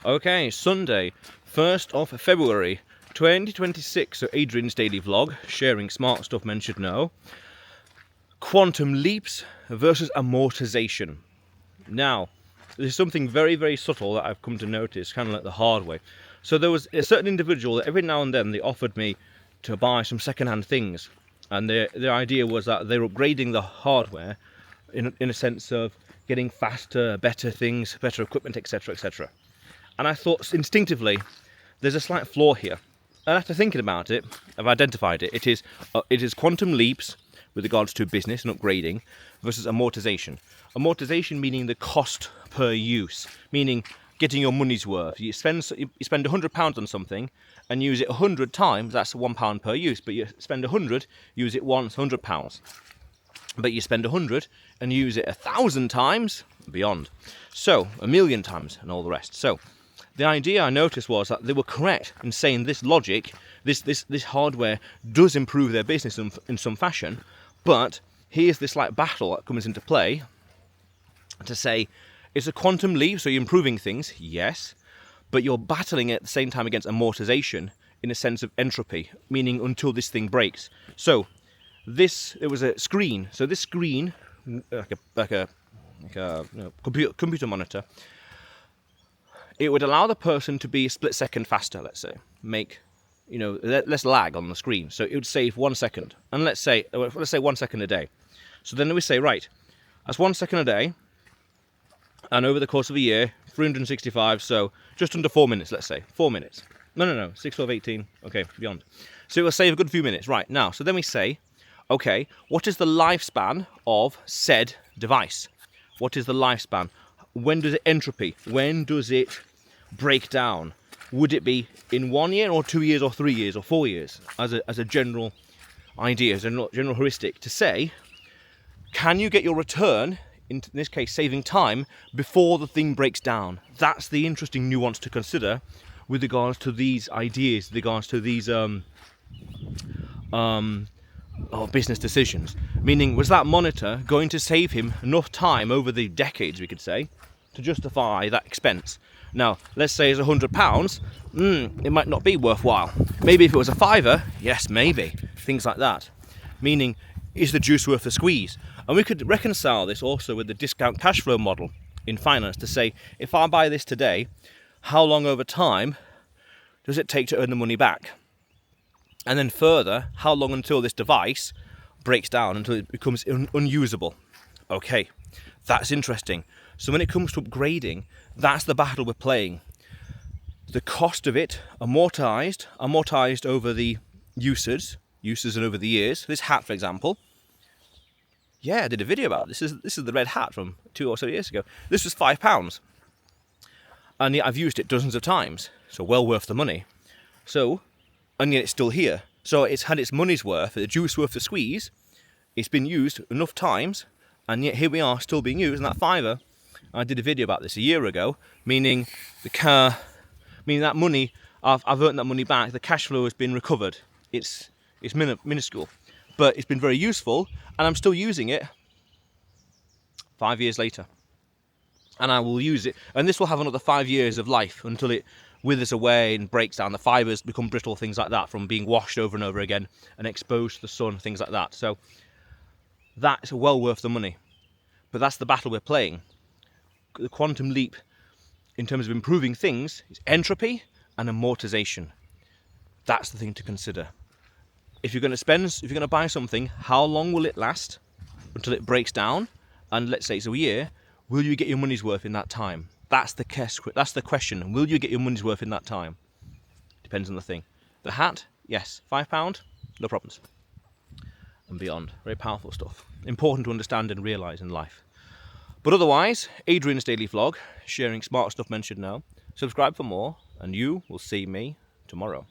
Okay, Sunday, 1st of February 2026, so Adrian's daily vlog, sharing smart stuff men should know. Quantum leaps versus amortisation. Now, there's something very, very subtle that I've come to notice, kind of like the hard way. So there was a certain individual that every now and then they offered me to buy some second-hand things. And their idea was that they were upgrading the hardware in a sense of getting faster, better things, better equipment, etc., etc. And I thought instinctively, there's a slight flaw here. And after thinking about it, I've identified it. It is quantum leaps with regards to business and upgrading versus amortisation. Amortisation meaning the cost per use, meaning getting your money's worth. You spend £100 on something and use it 100 times, that's £1 per use. But you spend 100, use it once, £100. But you spend 100 and use it 1,000 times, beyond. So, 1,000,000 times and all the rest. So, the idea I noticed was that they were correct in saying this logic, this hardware does improve their business in some fashion, but here's this like battle that comes into play to say, it's a quantum leap, so you're improving things, yes, but you're battling at the same time against amortisation in a sense of entropy, meaning until this thing breaks. So, it was a screen. So this screen, like a computer monitor, it would allow the person to be a split second faster, let's say, make, less lag on the screen. So it would save 1 second, and let's say 1 second a day. So then we say, right, that's 1 second a day, and over the course of a year, 365, so just under 4 minutes, let's say, 4 minutes. No, 6, 12, 18, okay, beyond. So it will save a good few minutes, right, now, so then we say, okay, what is the lifespan of said device? What is the lifespan? When does it entropy? When does it break down? Would it be in 1 year or 2 years or 3 years or 4 years as a general idea, as a general heuristic to say, can you get your return, in this case saving time, before the thing breaks down? That's the interesting nuance to consider with regards to these ideas, with regards to these business decisions. Meaning, was that monitor going to save him enough time over the decades, we could say, to justify that expense? Now, let's say it's £100, it might not be worthwhile. Maybe if it was a £5, yes, maybe. Things like that. Meaning, is the juice worth the squeeze? And we could reconcile this also with the discount cash flow model in finance to say, if I buy this today, how long over time does it take to earn the money back? And then further, how long until this device breaks down, until it becomes unusable? Okay, that's interesting. So when it comes to upgrading, that's the battle we're playing. The cost of it, amortized over the uses and over the years. This hat, for example, yeah, I did a video about it. This is the red hat from 2 or so years ago. This was £5. And yet I've used it dozens of times, so well worth the money. So, and yet it's still here. So it's had its money's worth, the juice worth the squeeze. It's been used enough times, and yet here we are still being used. And that £5, I did a video about this a year ago, meaning that money, I've earned that money back. The cash flow has been recovered. It's minuscule, but it's been very useful, and I'm still using it 5 years later. And I will use it, and this will have another 5 years of life until it withers away and breaks down. The fibres become brittle, things like that, from being washed over and over again and exposed to the sun, things like that. So that's well worth the money. But that's the battle we're playing. The quantum leap in terms of improving things is entropy and amortisation. That's the thing to consider. If you're going to buy something, how long will it last until it breaks down? And let's say it's a year. Will you get your money's worth in that time? That's the question. Will you get your money's worth in that time? Depends on the thing. The hat, yes. £5, no problems. And beyond. Very powerful stuff. Important to understand and realise in life. But otherwise, Adrian's daily vlog, sharing smart stuff men should know. Subscribe for more, and you will see me tomorrow.